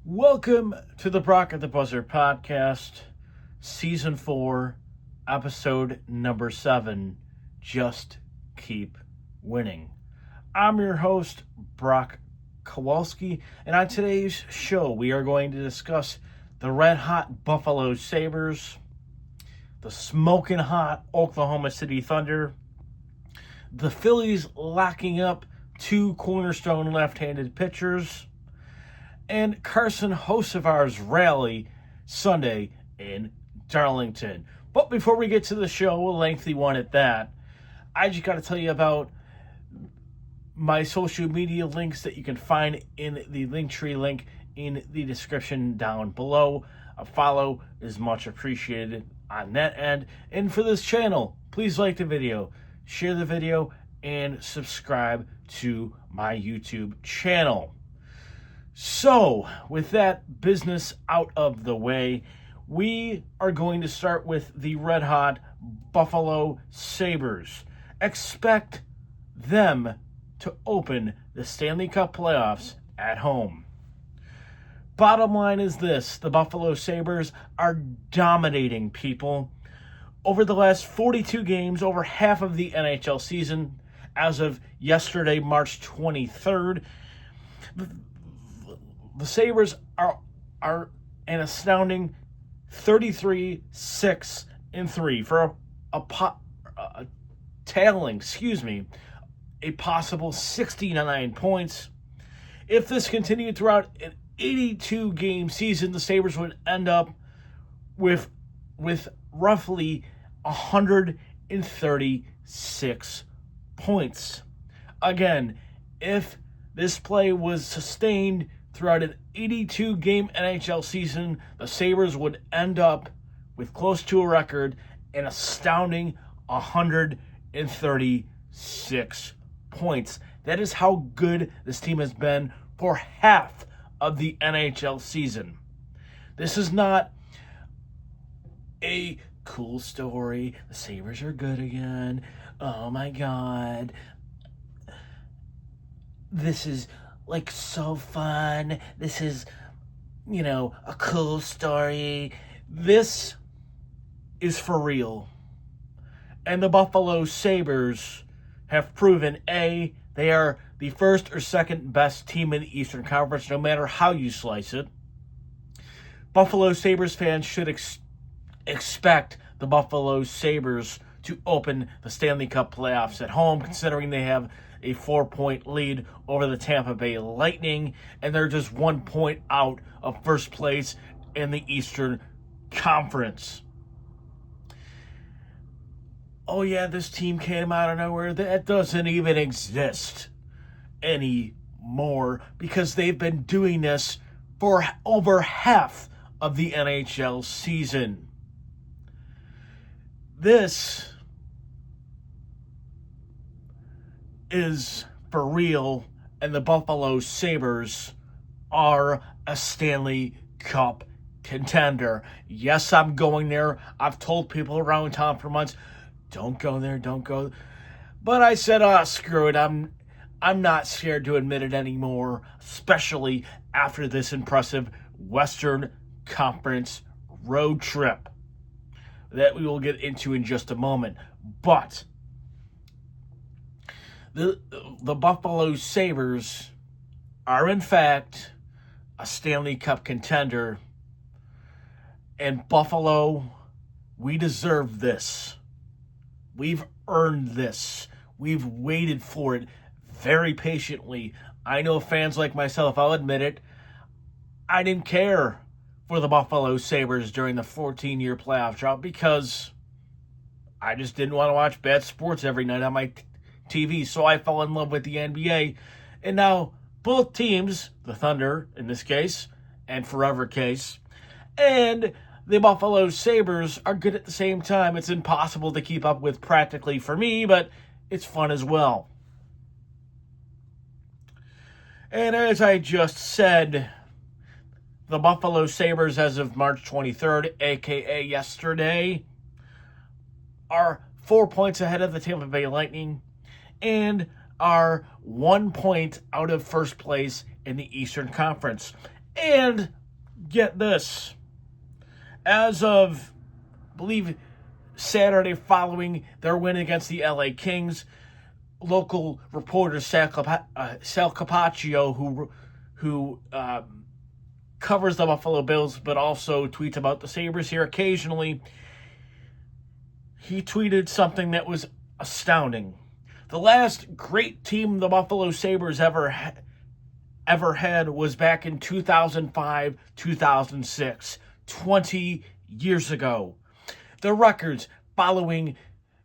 Welcome to the Brock at the Buzzer podcast, Season 4, Episode number 7, Just Keep Winning. I'm your host, Brock Kowalski, and on today's show, we are going to discuss the red-hot Buffalo Sabres, the smoking hot Oklahoma City Thunder, the Phillies locking up two cornerstone left-handed pitchers, and Carson Hocevar's rally Sunday in Darlington. But before we get to the show, a lengthy one at that, I just got to tell you about my social media links that you can find in the Linktree link in the description down below. A follow is much appreciated on that end. And for this channel, please like the video, share the video, and subscribe to my YouTube channel. So, with that business out of the way, we are going to start with the red-hot Buffalo Sabres. Expect them to open the Stanley Cup playoffs at home. Bottom line is this: the Buffalo Sabres are dominating people. Over the last 42 games, over half of the NHL season, as of yesterday, March 23rd, the Sabres are an astounding 33-6-3 for a possible 69 points. If this continued throughout an 82-game season, the Sabres would end up with roughly 136 points. Again, if this play was sustained throughout an 82-game NHL season, the Sabres would end up with close to a record, an astounding 136 points. That is how good this team has been for half of the NHL season. This is not a cool story. The Sabres are good again. Oh my God. This is like so fun. This is, a cool story. This is for real. And the Buffalo Sabres have proven, A, they are the first or second best team in the Eastern Conference, no matter how you slice it. Buffalo Sabres fans should expect the Buffalo Sabres to open the Stanley Cup playoffs at home, considering they have a 4-point lead over the Tampa Bay Lightning, and they're just 1 point out of first place in the Eastern Conference. Oh yeah, this team came out of nowhere. That doesn't even exist anymore, because they've been doing this for over half of the NHL season. This is for real, and the Buffalo Sabres are a Stanley Cup contender. Yes, I'm going there. I've told people around town for months, don't go there, don't go. But I said, screw it. I'm not scared to admit it anymore, especially after this impressive Western Conference road trip that we will get into in just a moment. But the Buffalo Sabres are, in fact, a Stanley Cup contender. And Buffalo, we deserve this. We've earned this. We've waited for it very patiently. I know fans like myself, I'll admit it, I didn't care for the Buffalo Sabres during the 14-year playoff drought because I just didn't want to watch bad sports every night on my TV, so I fell in love with the NBA. And now both teams, the Thunder in this case, and Forever Case, and the Buffalo Sabres are good at the same time. It's impossible to keep up with practically for me, but it's fun as well. And as I just said, the Buffalo Sabres as of March 23rd, aka yesterday, are 4 points ahead of the Tampa Bay Lightning and are 1 point out of first place in the Eastern Conference. And get this, as of, I believe, Saturday following their win against the LA Kings, local reporter Sal Capaccio, who covers the Buffalo Bills but also tweets about the Sabres here occasionally, he tweeted something that was astounding. The last great team the Buffalo Sabres ever had was back in 2005, 2006, 20 years ago. The records following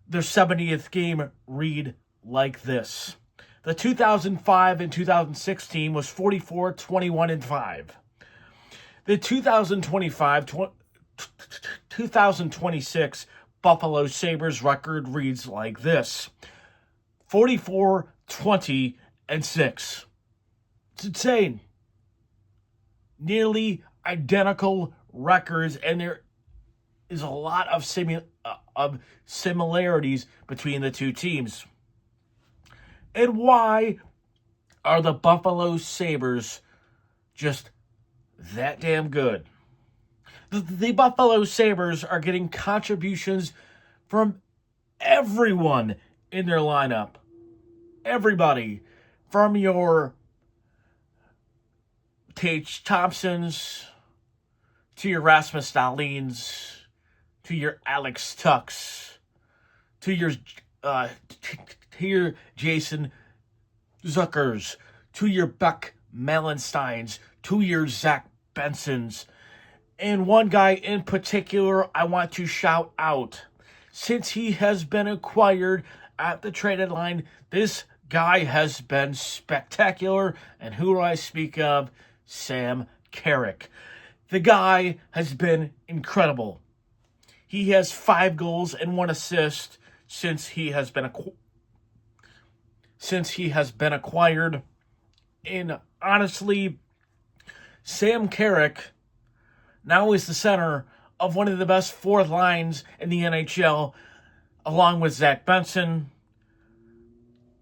their 70th game read like this. The 2005 and 2006 was 44, 21, and 5. The 2026 Buffalo Sabres record reads like this: 44, 20, and 6. It's insane. Nearly identical records, and there is a lot of similarities between the two teams. And why are the Buffalo Sabres just that damn good? The Buffalo Sabres are getting contributions from everyone in their lineup. Everybody. From your Tage Thompsons, to your Rasmus Dahlins, to your Alex Tucks, to your Jason Zuckers, to your Buck Melensteins, to your Zach Bensons. And one guy in particular I want to shout out. Since he has been acquired at the trade deadline, this guy has been spectacular. And who do I speak of? Sam Carrick. The guy has been incredible. He has 5 goals and 1 assist since he has been acquired. And honestly, Sam Carrick now is the center of one of the best fourth lines in the NHL, along with Zach Benson,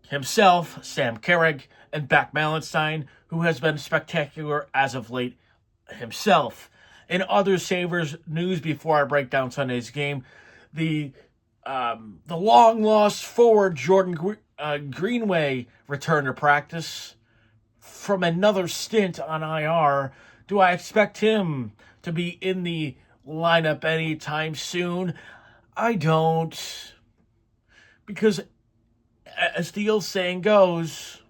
himself, Sam Carrick, and Buck Melenstein, who has been spectacular as of late himself. In other Sabres news, before I break down Sunday's game, the long-lost forward Jordan Greenway returned to practice from another stint on IR. Do I expect him to be in the lineup anytime soon? I don't. Because, as the old saying goes,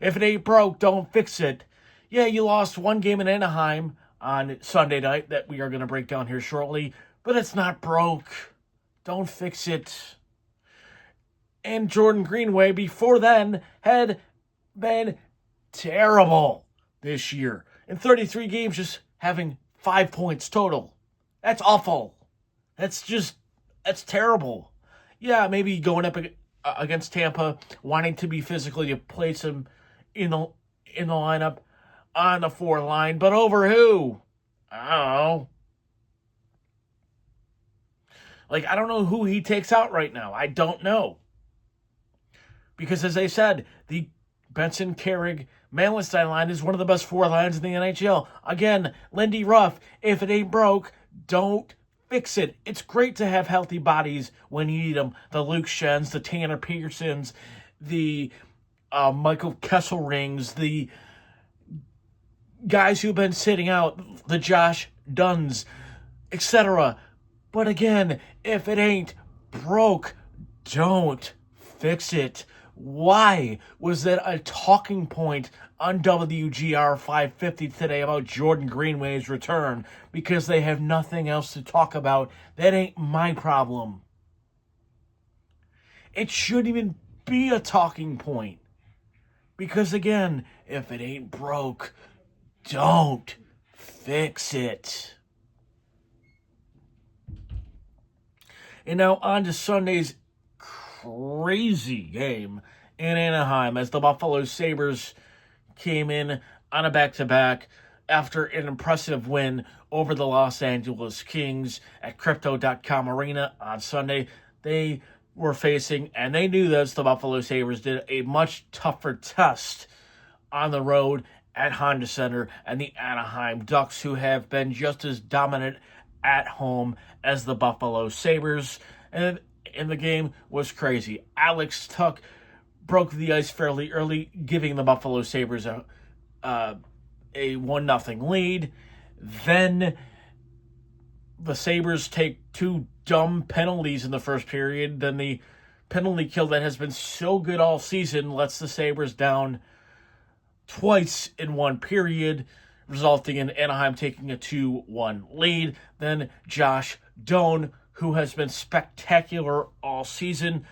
if it ain't broke, don't fix it. Yeah, you lost one game in Anaheim on Sunday night that we are going to break down here shortly, but it's not broke. Don't fix it. And Jordan Greenway, before then, had been terrible this year. In 33 games, just having 5 points total. That's awful. That's terrible. Yeah, maybe going up against Tampa, wanting to be physical, you place him in the lineup on the 4 line, but over who? I don't know. I don't know who he takes out right now. I don't know. Because as I said, the Benson, Carrick, Melenstein line is one of the best 4 lines in the NHL. Again, Lindy Ruff, if it ain't broke, don't fix it. It's great to have healthy bodies when you need them. The Luke Schens, the Tanner Pearsons, the Michael Kesselrings, the guys who've been sitting out, the Josh Dunns, etc. But again, if it ain't broke, don't fix it. Why was that a talking point on WGR 550 today about Jordan Greenway's return? Because they have nothing else to talk about. That ain't my problem. It shouldn't even be a talking point. Because again, if it ain't broke, don't fix it. And now on to Sunday's crazy game in Anaheim as the Buffalo Sabres came in on a back-to-back after an impressive win over the Los Angeles Kings at Crypto.com Arena on Sunday. They were facing, and they knew this, the Buffalo Sabres did a much tougher test on the road at Honda Center, and the Anaheim Ducks, who have been just as dominant at home as the Buffalo Sabres. And the game was crazy. Alex Tuch broke the ice fairly early, giving the Buffalo Sabres a 1-0 lead. Then the Sabres take two dumb penalties in the first period. Then the penalty kill that has been so good all season lets the Sabres down twice in one period, resulting in Anaheim taking a 2-1 lead. Then Josh Doan, who has been spectacular all season,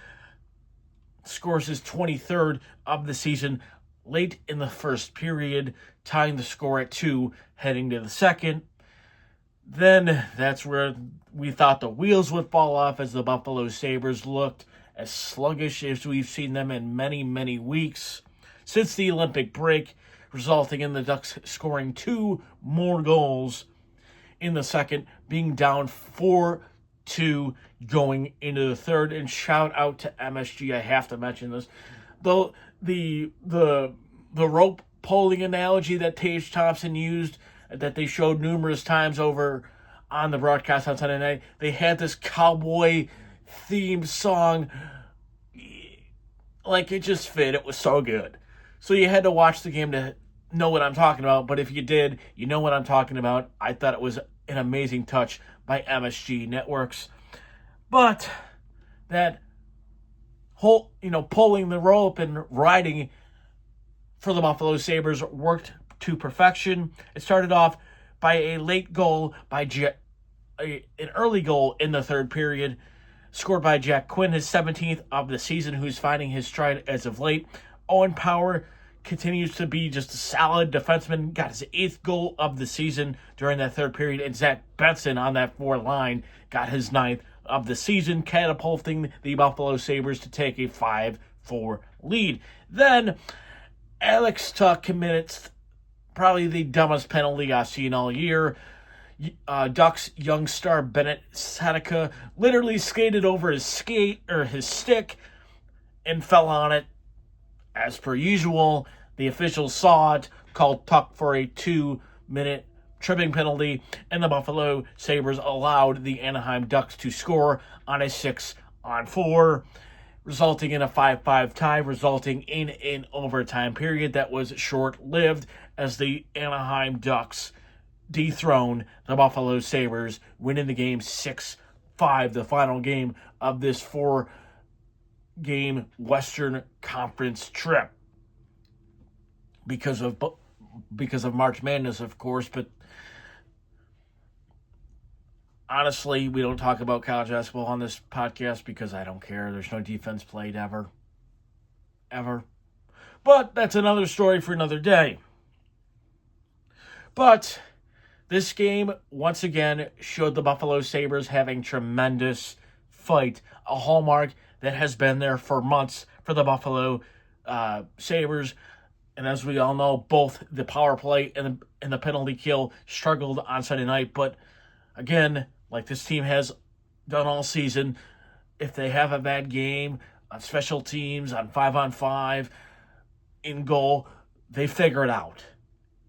scores his 23rd of the season late in the first period, tying the score at 2 heading to the second. Then that's where we thought the wheels would fall off, as the Buffalo Sabres looked as sluggish as we've seen them in many, many weeks since the Olympic break, resulting in the Ducks scoring 2 more goals in the second, being down 4-2 going into the third. And shout out to MSG, I have to mention this. Though the rope pulling analogy that Tage Thompson used, that they showed numerous times over on the broadcast on Sunday night, they had this cowboy themed song. Like, it just fit. It was so good. So you had to watch the game to know what I'm talking about. But if you did, you know what I'm talking about. I thought it was an amazing touch by MSG Networks. But that whole, pulling the rope and riding for the Buffalo Sabres worked to perfection. It started off by a late goal by an early goal in the third period, scored by Jack Quinn, his 17th of the season, who's finding his stride as of late. Owen Power continues to be just a solid defenseman, got his 8th goal of the season during that third period, and Zach Benson on that fourth line got his 9th of the season, catapulting the Buffalo Sabres to take a 5-4 lead. Then Alex Tuch commits probably the dumbest penalty I've seen all year. Ducks young star Bennett Seneca literally skated over his stick and fell on it. As per usual, the officials saw it, called Tuch for a 2-minute tripping penalty, and the Buffalo Sabres allowed the Anaheim Ducks to score on a 6-on-4, resulting in a 5-5 tie, resulting in an overtime period that was short-lived as the Anaheim Ducks dethroned the Buffalo Sabres, winning the game 6-5, the final game of this 4-game Western Conference trip. Because of March Madness, of course, but honestly, we don't talk about college basketball on this podcast because I don't care. There's no defense played ever. But that's another story for another day. But this game, once again, showed the Buffalo Sabres having tremendous fight, a hallmark that has been there for months for the Buffalo Sabres. And as we all know, both the power play and the penalty kill struggled on Sunday night. But again, like this team has done all season, if they have a bad game on special teams, on 5-on-5, in goal, they figure it out.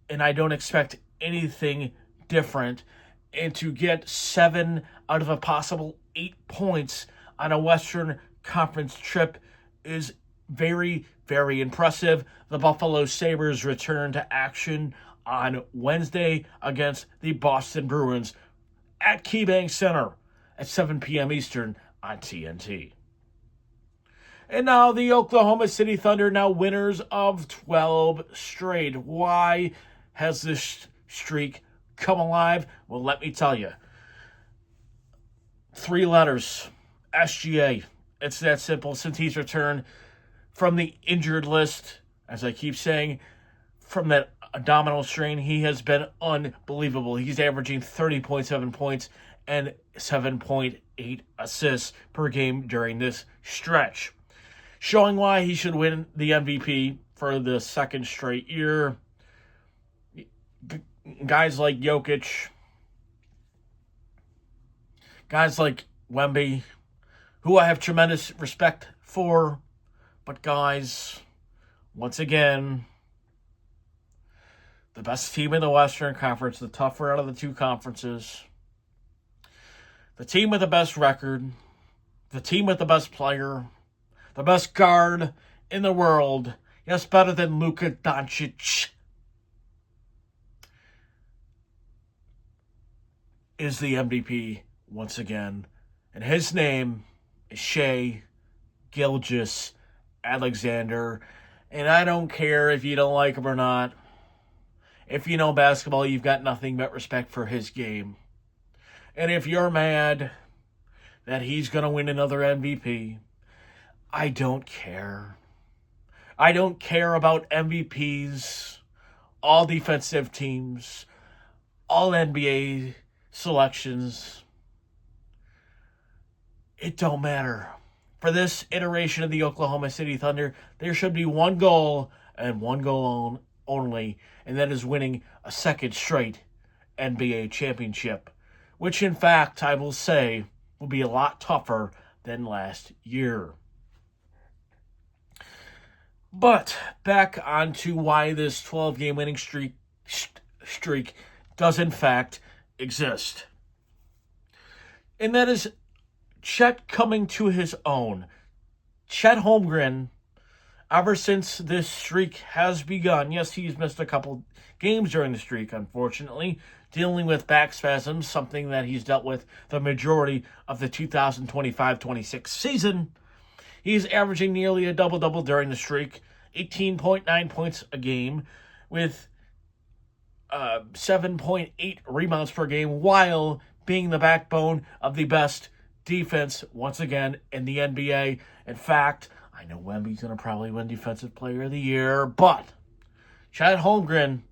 And I don't expect anything different. And to get 7 out of a possible 8 points on a Western Conference trip is very, very impressive. The Buffalo Sabres return to action on Wednesday against the Boston Bruins at KeyBank Center at 7 p.m. Eastern on TNT. And now the Oklahoma City Thunder, now winners of 12 straight. Why has this streak come alive? Well, let me tell you. 3 letters. SGA. It's that simple. Since he's returned from the injured list, as I keep saying, from that abdominal strain, he has been unbelievable. He's averaging 30.7 points and 7.8 assists per game during this stretch, showing why he should win the MVP for the second straight year. Guys like Jokic, guys like Wemby, who I have tremendous respect for, but guys, once again, the best team in the Western Conference, the tougher out of the two conferences, the team with the best record, the team with the best player, the best guard in the world, yes, better than Luka Doncic, is the MVP once again. And his name is Shai Gilgeous-Alexander. And I don't care if you don't like him or not. If you know basketball, you've got nothing but respect for his game. And if you're mad that he's going to win another MVP, I don't care. I don't care about MVPs, all defensive teams, all NBA selections. It don't matter. For this iteration of the Oklahoma City Thunder, there should be one goal and one goal only, and that is winning a second straight NBA championship, which in fact, I will say, will be a lot tougher than last year. But back onto why this 12-game winning streak does in fact exist. And that is Chet coming to his own. Chet Holmgren, ever since this streak has begun, yes, he's missed a couple games during the streak, unfortunately, dealing with back spasms, something that he's dealt with the majority of the 2025-26 season. He's averaging nearly a double-double during the streak, 18.9 points a game, with 7.8 rebounds per game, while being the backbone of the best defense, once again, in the NBA. In fact, I know Wemby's going to probably win Defensive Player of the Year, but Chet Holmgren,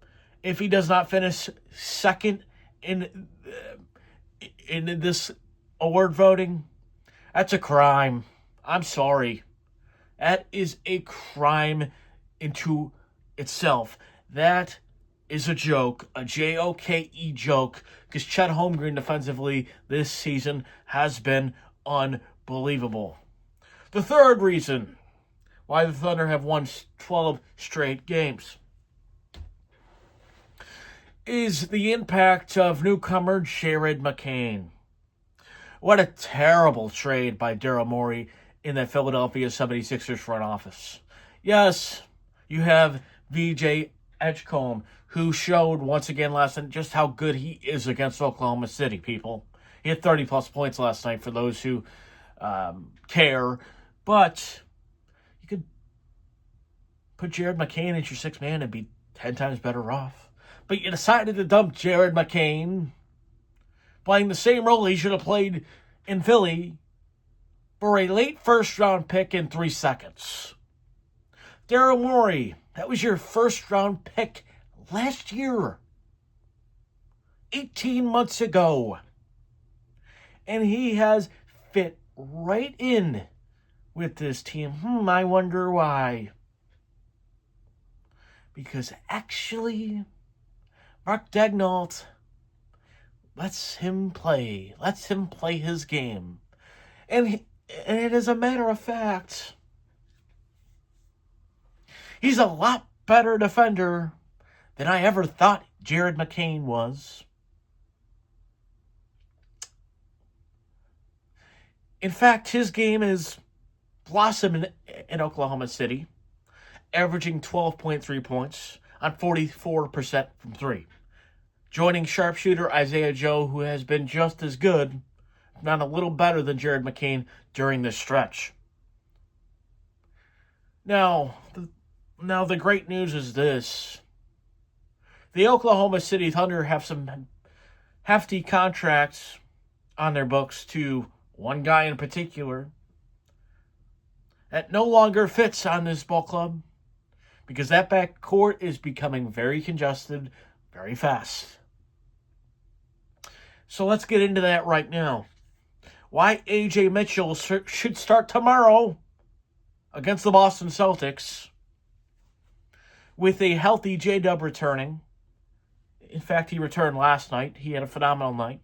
if he does not finish second in this award voting, that's a crime. I'm sorry. That is a crime into itself. That is a joke, a J-O-K-E joke, because Chet Holmgren defensively this season has been unbelievable. The third reason why the Thunder have won 12 straight games is the impact of newcomer Jared McCain. What a terrible trade by Daryl Morey in the Philadelphia 76ers front office. Yes, you have VJ Edgecombe, who showed once again last night just how good he is against Oklahoma City, people. He had 30-plus points last night for those who care. But you could put Jared McCain as your sixth man and be 10 times better off. But you decided to dump Jared McCain, playing the same role he should have played in Philly, for a late first-round pick in 3 seconds. Daryl Morey, that was your first-round pick last year, 18 months ago. And he has fit right in with this team. I wonder why. Because actually, Mark Daigneault lets him play his game. And it is a matter of fact, he's a lot better defender than I ever thought Jared McCain was. In fact, his game is blossoming in Oklahoma City, averaging 12.3 points on 44% from three. Joining sharpshooter Isaiah Joe, who has been just as good, if not a little better than Jared McCain during this stretch. Now the great news is this. The Oklahoma City Thunder have some hefty contracts on their books to one guy in particular that no longer fits on this ball club because that backcourt is becoming very congested very fast. So let's get into that right now. Why A.J. Mitchell should start tomorrow against the Boston Celtics with a healthy J-Dub returning. In fact, he returned last night. He had a phenomenal night.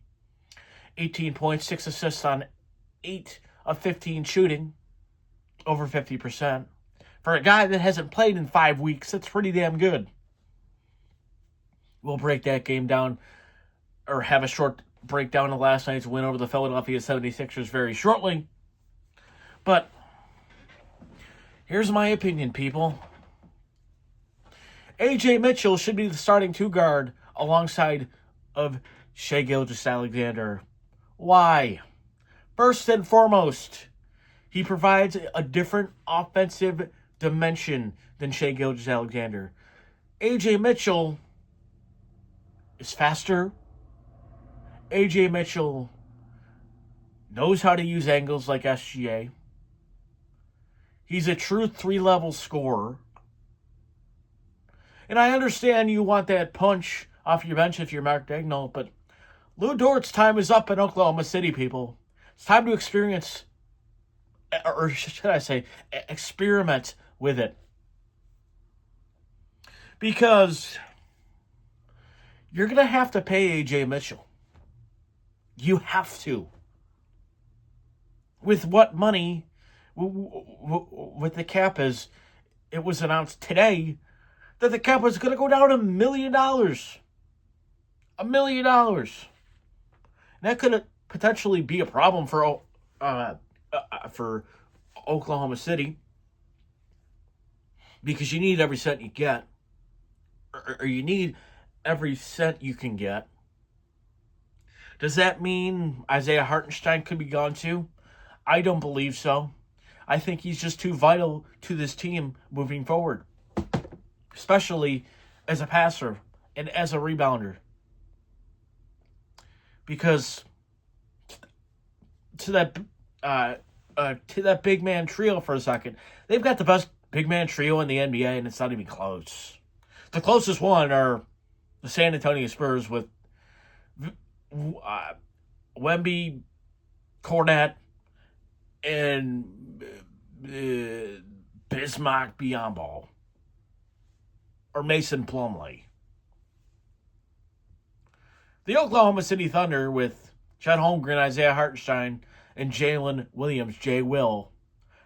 18 points, 6 assists on 8 of 15 shooting, over 50%. For a guy that hasn't played in 5 weeks, that's pretty damn good. We'll break that game down, or have a short breakdown of last night's win over the Philadelphia 76ers very shortly. But here's my opinion, people. A.J. Mitchell should be the starting two-guard alongside of Shai Gilgeous-Alexander. Why? First and foremost, he provides a different offensive dimension than Shai Gilgeous-Alexander. A.J. Mitchell is faster. A.J. Mitchell knows how to use angles like SGA. He's a true three-level scorer. And I understand you want that punch off your bench if you're Mark Daigneault, but Lou Dort's time is up in Oklahoma City, people. It's time to experience, or should I say, experiment with it. Because you're going to have to pay A.J. Mitchell. You have to. With what money, with the cap, as it was announced today, that the cap was going to go down $1 million. $1 million. And that could potentially be a problem for Oklahoma City, because you need every cent you get, or you need every cent you can get. Does that mean Isaiah Hartenstein could be gone too? I don't believe so. I think he's just too vital to this team moving forward, especially as a passer and as a rebounder. Because to that big man trio for a second, they've got the best big man trio in the NBA, and it's not even close. The closest one are the San Antonio Spurs with Wemby, Cornette, and Bismack Biyombo, or Mason Plumlee. The Oklahoma City Thunder with Chet Holmgren, Isaiah Hartenstein, and Jalen Williams, J. Will,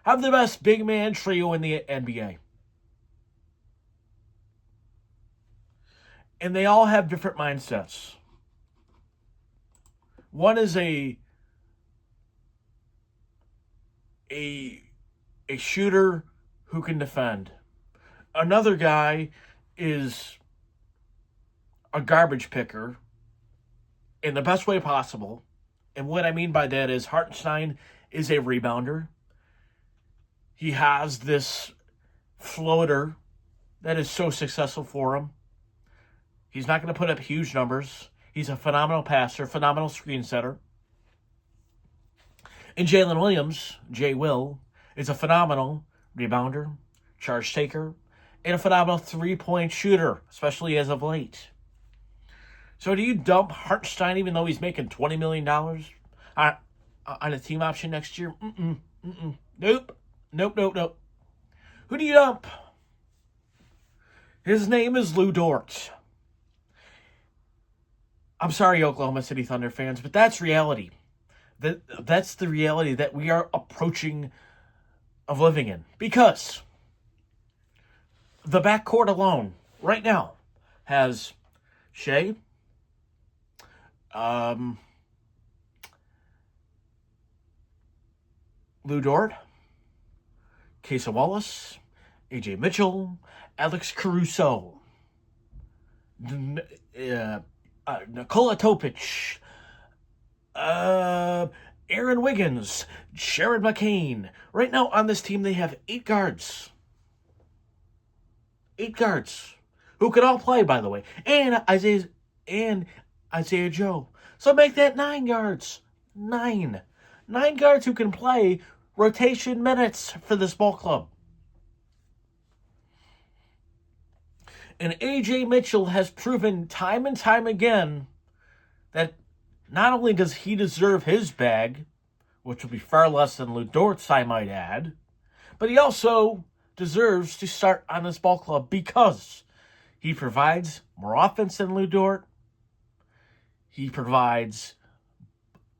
have the best big man trio in the NBA. And they all have different mindsets. One is a shooter who can defend. Another guy is a garbage picker in the best way possible. And what I mean by that is Hartenstein is a rebounder. He has this floater that is so successful for him. He's not going to put up huge numbers. He's a phenomenal passer, phenomenal screen setter. And Jalen Williams, J. Will, is a phenomenal rebounder, charge taker, and a phenomenal three-point shooter, especially as of late. So do you dump Hartenstein even though he's making $20 million on a team option next year? Nope. Who do you dump? His name is Lou Dort. I'm sorry, Oklahoma City Thunder fans, but that's reality. That's the reality that we are approaching of living in. Because the backcourt alone, right now, has Shai, Lou Dort, Casey Wallace, A.J. Mitchell, Alex Caruso, Nikola Topic, Aaron Wiggins, Jared McCain. Right now on this team, they have 8 guards. 8 guards. Who can all play, by the way. And Isaiah Joe. So make that 9 guards. 9 guards who can play rotation minutes for this ball club. And A.J. Mitchell has proven time and time again that not only does he deserve his bag, which will be far less than Lou Dort's, I might add, but he also deserves to start on this ball club because he provides more offense than Lou Dort. He provides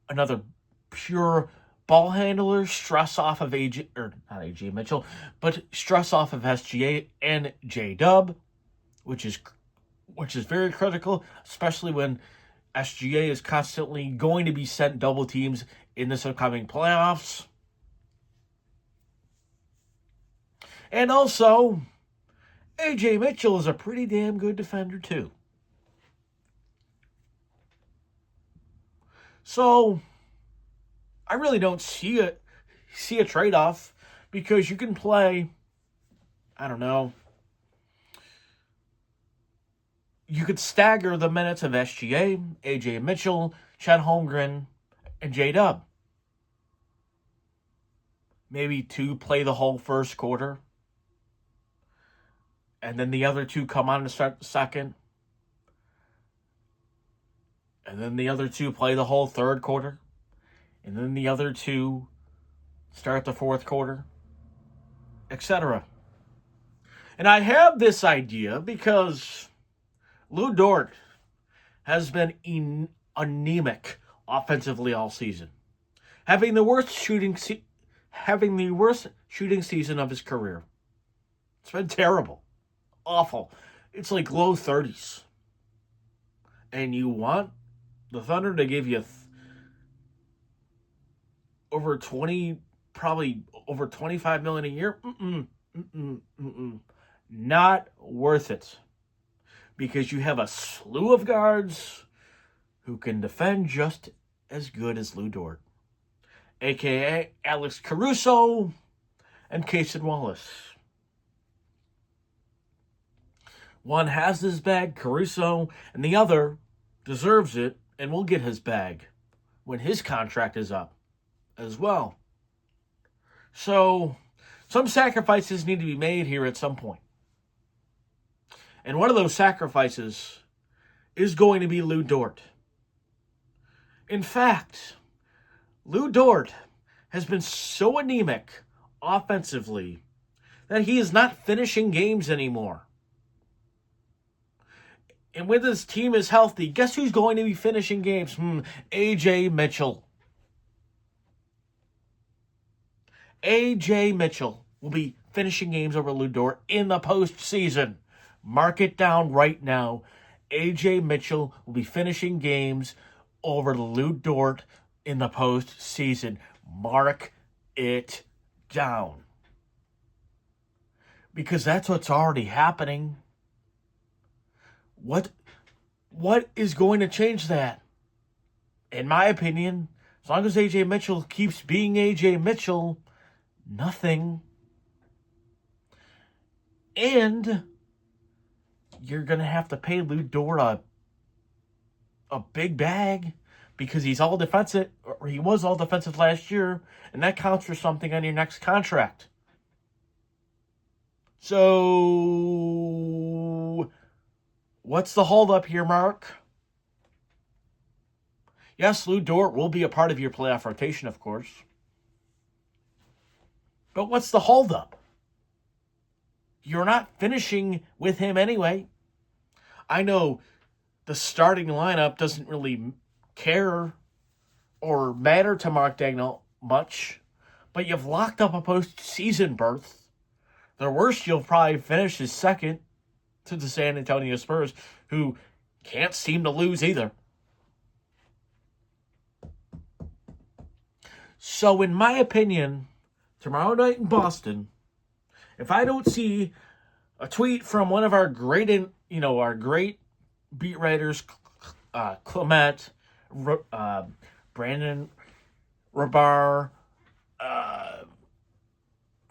another pure ball handler, stress off of not A.J. Mitchell, but stress off of SGA and J-Dub, which is which is very critical, especially when SGA is constantly going to be sent double teams in this upcoming playoffs. And also, AJ Mitchell is a pretty damn good defender too. So, I really don't see a trade-off, because you can play, I don't know, you could stagger the minutes of SGA, AJ Mitchell, Chet Holmgren, and J-Dub. Maybe 2 play the whole first quarter, and then the other 2 come on to start the second, and then the other 2 play the whole third quarter, and then the other 2 start the fourth quarter, etc. And I have this idea because Lou Dort has been anemic offensively all season, having the worst shooting season of his career. It's been terrible, awful. It's like low 30s, and you want the Thunder to give you over 20, probably over $25 million a year? Not worth it. Because you have a slew of guards who can defend just as good as Lou Dort, a.k.a. Alex Caruso and Cason Wallace. One has his bag, Caruso, and the other deserves it and will get his bag when his contract is up as well. So, some sacrifices need to be made here at some point. And one of those sacrifices is going to be Lou Dort. In fact, Lou Dort has been so anemic offensively that he is not finishing games anymore. And when his team is healthy, guess who's going to be finishing games? AJ Mitchell. AJ Mitchell will be finishing games over Lou Dort in the postseason. Mark it down right now. AJ Mitchell will be finishing games over Lou Dort in the postseason. Mark it down. Because that's what's already happening. What is going to change that? In my opinion, as long as AJ Mitchell keeps being AJ Mitchell, nothing. And you're going to have to pay Lou Dort a big bag, because he's all defensive, or he was all defensive last year, and that counts for something on your next contract. So, what's the holdup here, Mark? Yes, Lou Dort will be a part of your playoff rotation, of course. But what's the holdup? You're not finishing with him anyway. I know the starting lineup doesn't really care or matter to Mark Daigneault much, but you've locked up a postseason berth. The worst, you'll probably finish is second to the San Antonio Spurs, who can't seem to lose either. So, in my opinion, tomorrow night in Boston, if I don't see a tweet from one of our great beat writers, Clement, Brandon Rabar,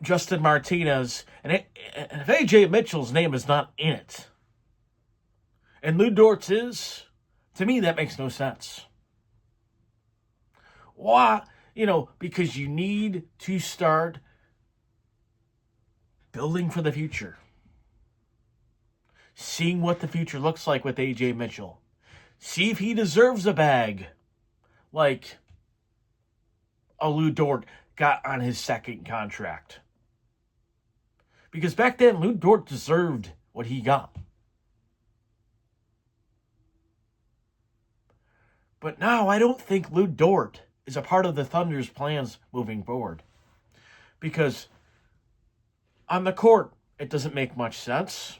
Justin Martinez, and if AJ Mitchell's name is not in it, and Lou Dort's is, to me that makes no sense. Why? Because you need to start building for the future. Seeing what the future looks like with AJ Mitchell. See if he deserves a bag like a Lou Dort got on his second contract. Because back then, Lou Dort deserved what he got. But now, I don't think Lou Dort is a part of the Thunder's plans moving forward. Because on the court, it doesn't make much sense.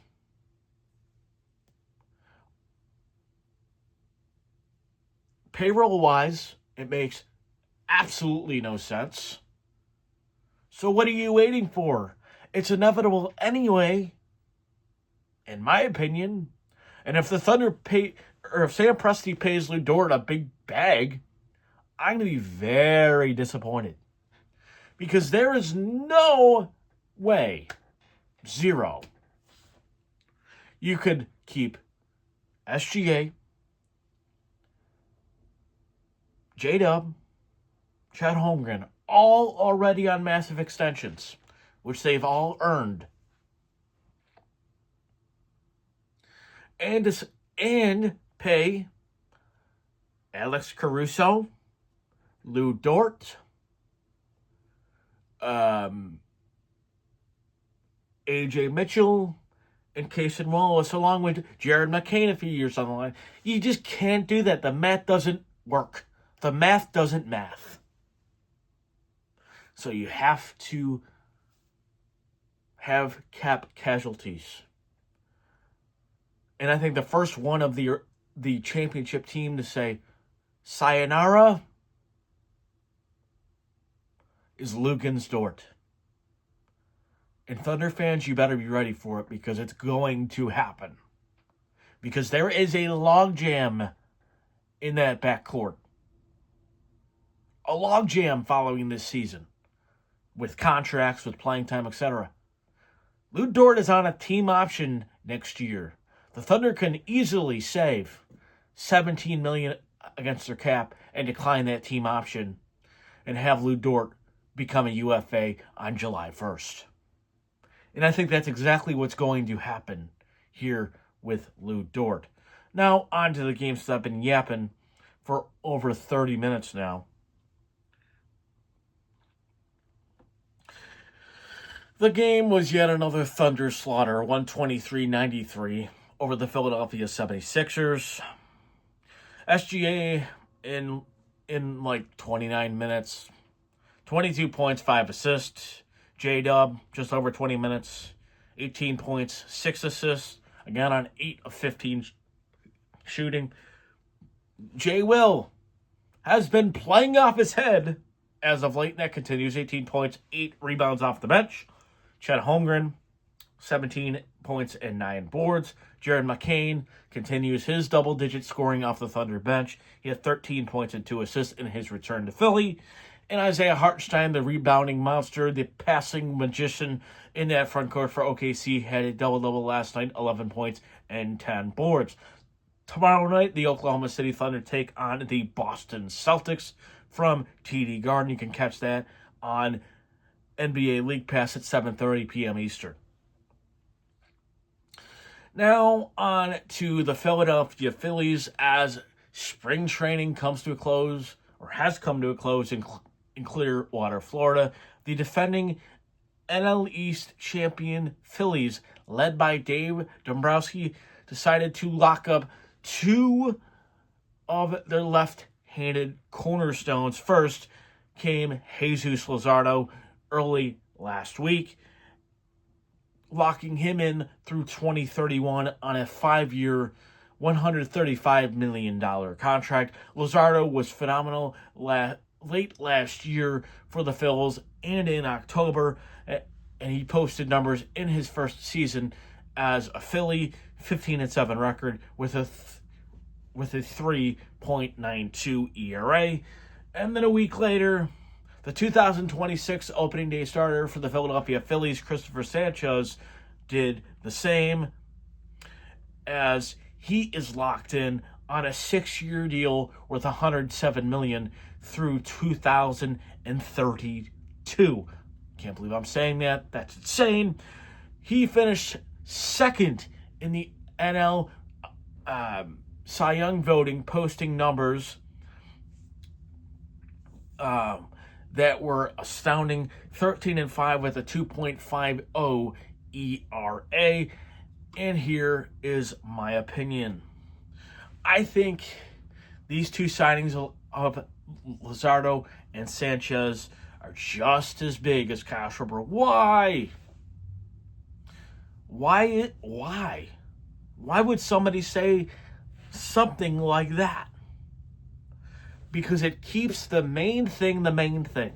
Payroll-wise, it makes absolutely no sense. So what are you waiting for? It's inevitable anyway, in my opinion. And if the Thunder pay, or if Sam Presti pays Lou Dort a big bag, I'm going to be very disappointed. Because there is no way, zero, you could keep SGA, J-Dub, Chad Holmgren, all already on massive extensions, which they've all earned. And pay Alex Caruso, Lou Dort, AJ Mitchell, and Cason Wallace, along with Jared McCain a few years on the line. You just can't do that. The math doesn't work. The math doesn't math. So you have to have cap casualties. And I think the first one of the championship team to say sayonara is Luguentz Dort. And Thunder fans, you better be ready for it because it's going to happen. Because there is a logjam in that backcourt. A logjam following this season. With contracts, with playing time, etc. Lou Dort is on a team option next year. The Thunder can easily save $17 million against their cap and decline that team option and have Lou Dort become a UFA on July 1st. And I think that's exactly what's going to happen here with Lou Dort. Now, on to the games that I've been yapping for over 30 minutes now. The game was yet another Thunder slaughter, 123-93 over the Philadelphia 76ers. SGA in like 29 minutes, 22 points, 5 assists. J-Dub, just over 20 minutes, 18 points, 6 assists, again on 8 of 15 shooting. J-Will has been playing off his head as of late, and that continues. 18 points, 8 rebounds off the bench. Chad Holmgren, 17 points and 9 boards. Jared McCain continues his double-digit scoring off the Thunder bench. He had 13 points and 2 assists in his return to Philly. And Isaiah Hartenstein, the rebounding monster, the passing magician in that front court for OKC, had a double-double last night, 11 points and 10 boards. Tomorrow night, the Oklahoma City Thunder take on the Boston Celtics from TD Garden. You can catch that on NBA League Pass at 7:30 p.m. Eastern. Now on to the Philadelphia Phillies as spring training comes to a close, or has come to a close in Clearwater, Florida. The defending NL East champion Phillies, led by Dave Dombrowski, decided to lock up 2 of their left-handed cornerstones. First came Jesus Luzardo early last week, locking him in through 2031 on a 5-year, $135 million contract. Luzardo was phenomenal late last year for the Phils and in October, and he posted numbers in his first season as a Philly, 15-7 record with a 3.92 ERA. And then a week later, the 2026 opening day starter for the Philadelphia Phillies, Christopher Sanchez, did the same, as he is locked in on a 6-year deal worth $107 million through 2032. Can't believe I'm saying that. That's insane. He finished second in the NL Cy Young voting, posting numbers that were astounding. 13-5 with a 2.50 ERA. And here is my opinion. I think these 2 signings of Luzardo and Sanchez are just as big as Kyle Schwarber. Why? Why would somebody say something like that? because it keeps the main thing the main thing.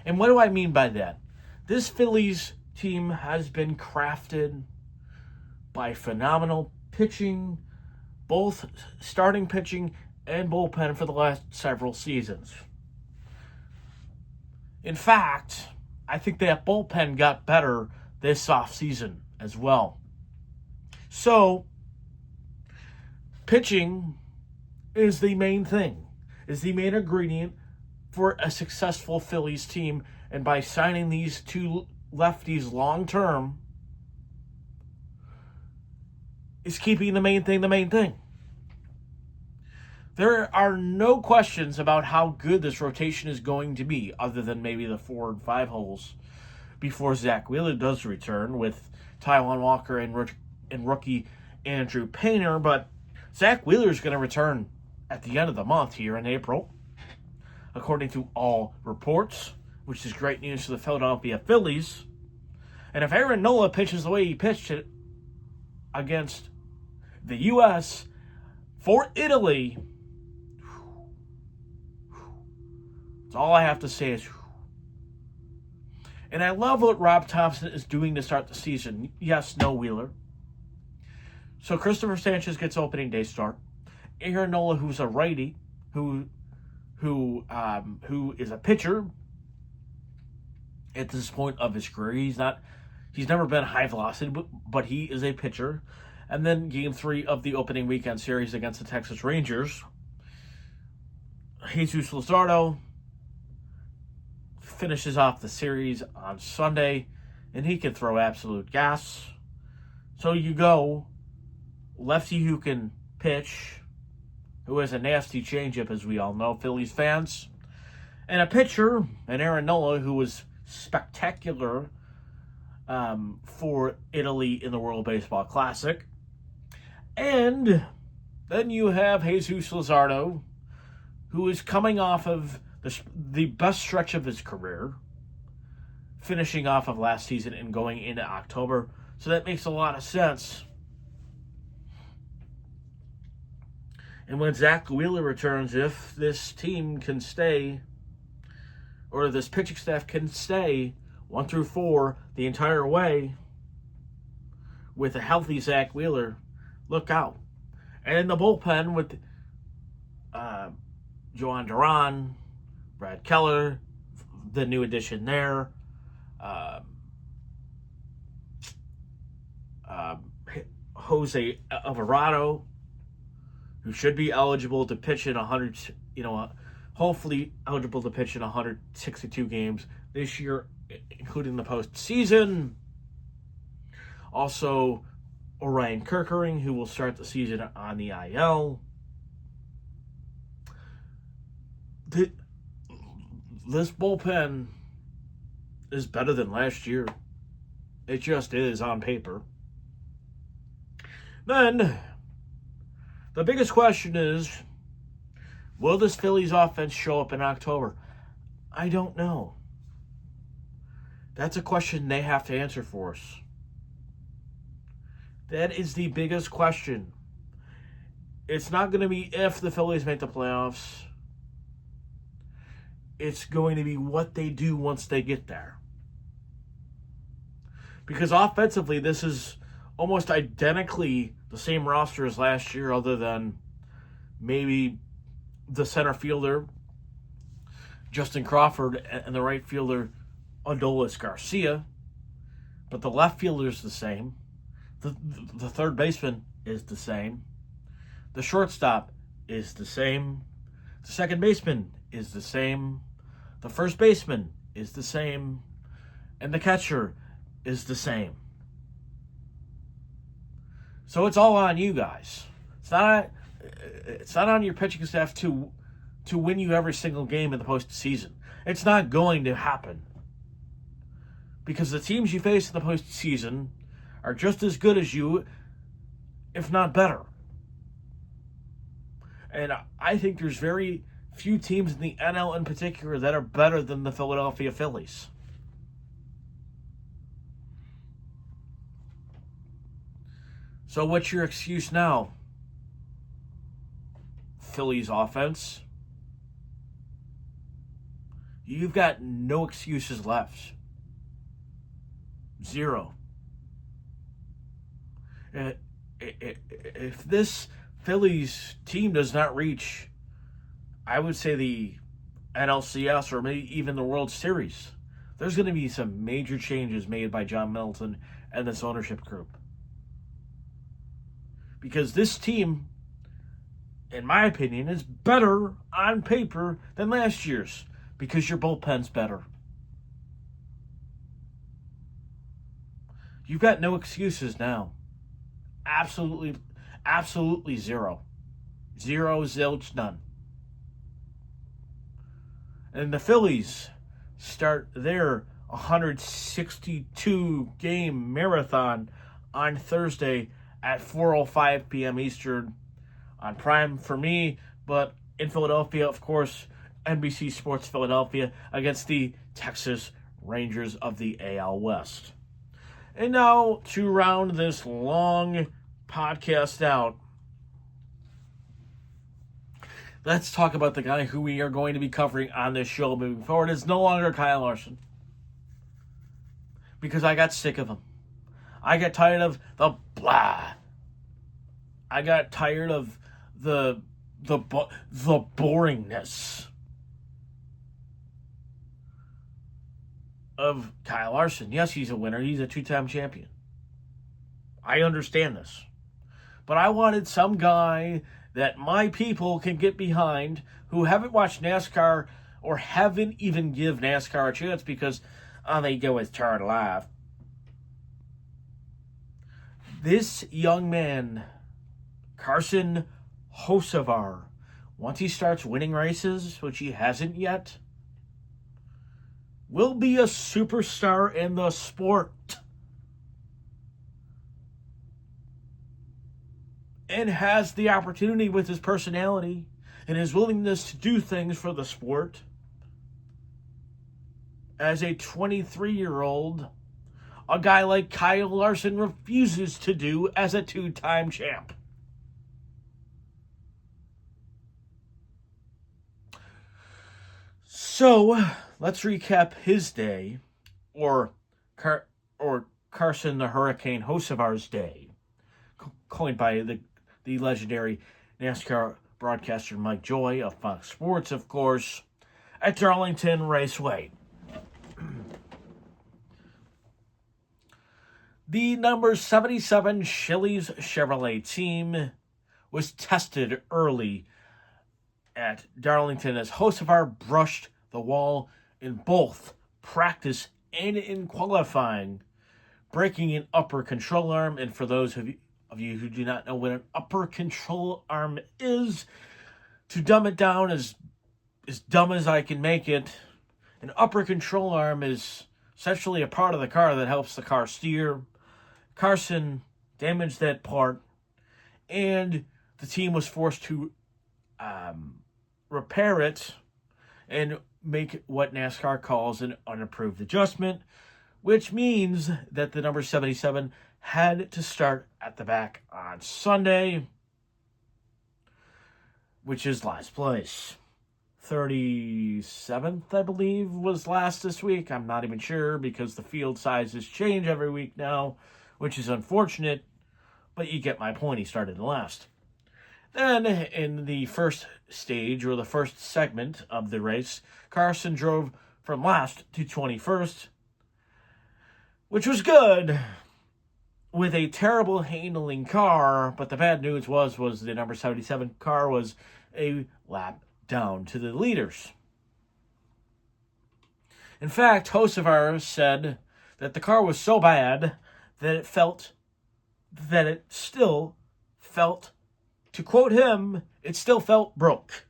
And what do I mean by that? This Phillies team has been crafted by phenomenal pitching, both starting pitching and bullpen for the last several seasons. In fact, I think that bullpen got better this offseason as well. So, pitching is the main thing, is the main ingredient for a successful Phillies team. And by signing these two lefties long term, is keeping the main thing the main thing. There are no questions about how good this rotation is going to be, other than maybe the 4 and 5 holes before Zach Wheeler does return with Taijuan Walker and rookie Andrew Painter. But Zach Wheeler is going to return at the end of the month here in April, according to all reports, which is great news for the Philadelphia Phillies. And if Aaron Nola pitches the way he pitched it against the U.S. for Italy, that's all I have to say is, and I love what Rob Thompson is doing to start the season. Yes, no Wheeler. So Christopher Sanchez gets opening day start. Aaron Nola, who's a righty, who is a pitcher at this point of his career. He's never been high velocity, but he is a pitcher. And then game 3 of the opening weekend series against the Texas Rangers, Jesus Luzardo finishes off the series on Sunday, and he can throw absolute gas. So you go lefty who can pitch, who has a nasty changeup, as we all know, Phillies fans, and a pitcher, and Aaron Nola, who was spectacular for Italy in the World Baseball Classic. And then you have Jesus Luzardo, who is coming off of the best stretch of his career, finishing off of last season and going into October. So that makes a lot of sense. And when Zach Wheeler returns, if this team can stay, or this pitching staff can stay 1 through 4 the entire way with a healthy Zach Wheeler, look out. And in the bullpen with Joan Duran, Brad Keller, the new addition there, Jose Alvarado, who should be eligible to pitch in 100, hopefully eligible to pitch in 162 games this year, including the postseason. Also, Orion Kirkering, who will start the season on the IL. This bullpen is better than last year. It just is on paper. Then, the biggest question is, will this Phillies offense show up in October? I don't know. That's a question they have to answer for us. That is the biggest question. It's not going to be if the Phillies make the playoffs. It's going to be what they do once they get there. Because offensively, this is almost identically the same roster as last year, other than maybe the center fielder, Justin Crawford, and the right fielder, Adolis Garcia. But the left fielder is the same. The third baseman is the same. The shortstop is the same. The second baseman is the same. The first baseman is the same. And the catcher is the same. So it's all on you guys. It's not on your pitching staff to win you every single game in the postseason. It's not going to happen. Because the teams you face in the postseason are just as good as you, if not better. And I think there's very few teams in the NL in particular that are better than the Philadelphia Phillies. So what's your excuse now? Phillies offense, you've got no excuses left. Zero. If this Phillies team does not reach, I would say, the NLCS or maybe even the World Series, there's going to be some major changes made by John Middleton and this ownership group. Because this team, in my opinion, is better on paper than last year's because your bullpen's better. You've got no excuses now. Absolutely zero. Zero, zilch, none. And the Phillies start their 162 game marathon on Thursday at 4:05 p.m. Eastern on Prime for me, but in Philadelphia, of course, NBC Sports Philadelphia against the Texas Rangers of the AL West. And now, to round this long podcast out, let's talk about the guy who we are going to be covering on this show moving forward. It's no longer Kyle Larson. Because I got sick of him. I got tired of the blah. I got tired of the boringness of Kyle Larson. Yes, he's a winner. He's a two-time champion. I understand this. But I wanted some guy that my people can get behind who haven't watched NASCAR or haven't even give NASCAR a chance because all they do is turn live. This young man, Carson Hocevar, once he starts winning races, which he hasn't yet, will be a superstar in the sport. And has the opportunity with his personality and his willingness to do things for the sport. As a 23-year-old, a guy like Kyle Larson refuses to do as a two-time champ. So, let's recap his day, or Carson the Hurricane Hocevar's day, coined by the legendary NASCAR broadcaster Mike Joy of Fox Sports, of course, at Darlington Raceway. The number 77 Phillies Chevrolet team was tested early at Darlington as Hocevar brushed the wall in both practice and in qualifying, breaking an upper control arm. And for those of you who do not know what an upper control arm is, to dumb it down as dumb as I can make it, an upper control arm is essentially a part of the car that helps the car steer. Carson damaged that part, and the team was forced to repair it and make what NASCAR calls an unapproved adjustment, which means that the number 77 had to start at the back on Sunday, which is last place. 37th, I believe, was last this week. I'm not even sure because the field sizes change every week now, which is unfortunate, but you get my point. He started in last. Then, in the first stage, or the first segment of the race, Carson drove from last to 21st, which was good, with a terrible handling car, but the bad news was the number 77 car was a lap down to the leaders. In fact, Hocevar said that the car was so bad that it still felt, to quote him, it still felt broke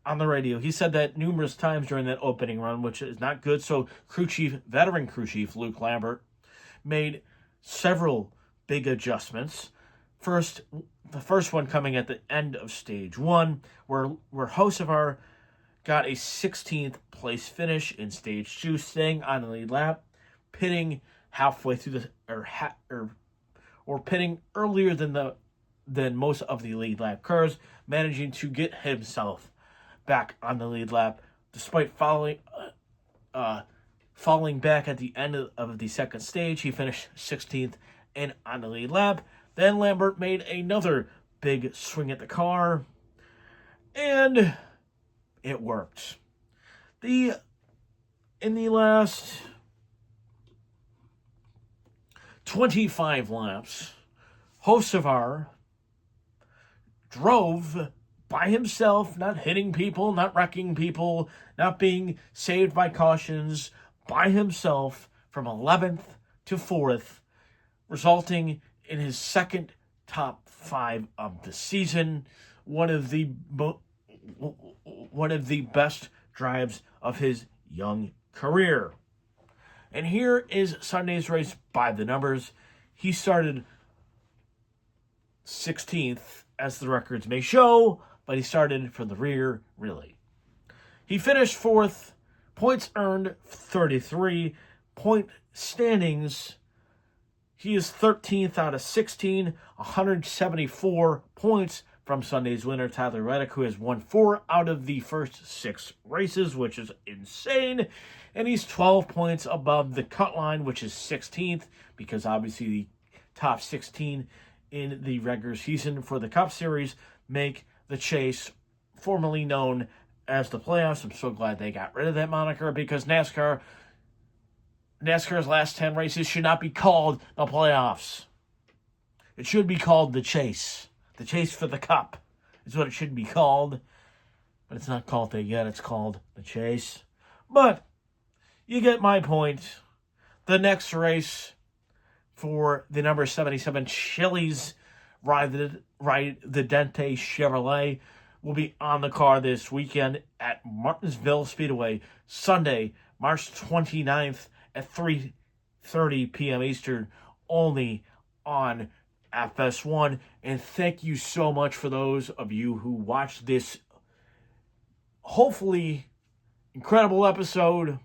on the radio. He said that numerous times during that opening run, which is not good. So veteran crew chief Luke Lambert made several big adjustments. The first one coming at the end of stage one, where Hocevar got a 16th place finish in stage two, staying on the lead lap, pitting halfway through or pitting earlier than than most of the lead lap cars, managing to get himself back on the lead lap despite falling back at the end of the second stage. He finished 16th and on the lead lap. Then Lambert made another big swing at the car, and it worked. In the last 25 laps, Hocevar drove by himself, not hitting people, not wrecking people, not being saved by cautions, by himself from 11th to 4th, resulting in his second top 5 of the season. One of the best drives of his young career. And here is Sunday's race by the numbers. He started 16th, as the records may show, but he started from the rear, really. He finished 4th, points earned 33, point standings. He is 13th out of 16, 174 points from Sunday's winner, Tyler Reddick, who has won 4 out of the first 6 races, which is insane. And he's 12 points above the cut line, which is 16th, because obviously the top 16 in the regular season for the Cup Series make the chase, formerly known as the playoffs. I'm so glad they got rid of that moniker, because NASCAR's last 10 races should not be called the playoffs. It should be called the chase. The chase for the Cup is what it should be called. But it's not called that yet. It's called the chase. But you get my point. The next race for the number 77 Phillies ride the Dente Chevrolet will be on the car this weekend at Martinsville Speedway, Sunday, March 29th at 3:30 p.m. Eastern, only on FS1. And thank you so much for those of you who watched this hopefully incredible episode.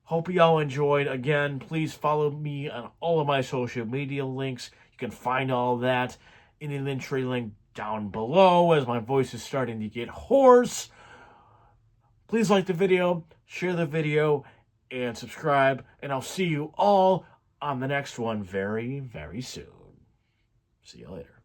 Hope you all enjoyed. Again, please follow me on all of my social media links. You can find all of that in the Linktree link down below, as my voice is starting to get hoarse. Please like the video, share the video, and subscribe. And I'll see you all on the next one very, very soon. See you later.